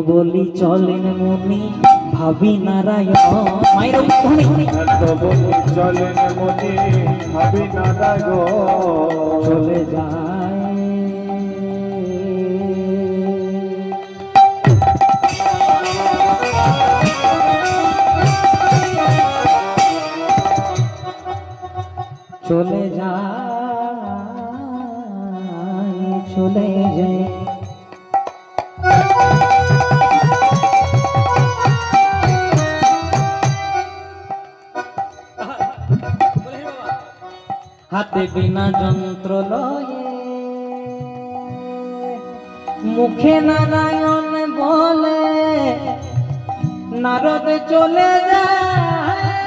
বলি চলেন মুনি ভাবি নারায়ণ মায়ের এত বলি চলেন মুনি ভাবি নারায়ণ চলে যায় চলে যায় চলে যায় হাতে বিনা যন্ত্র লয়ে মুখে নারায়ণ বলে নারদ চলে যায়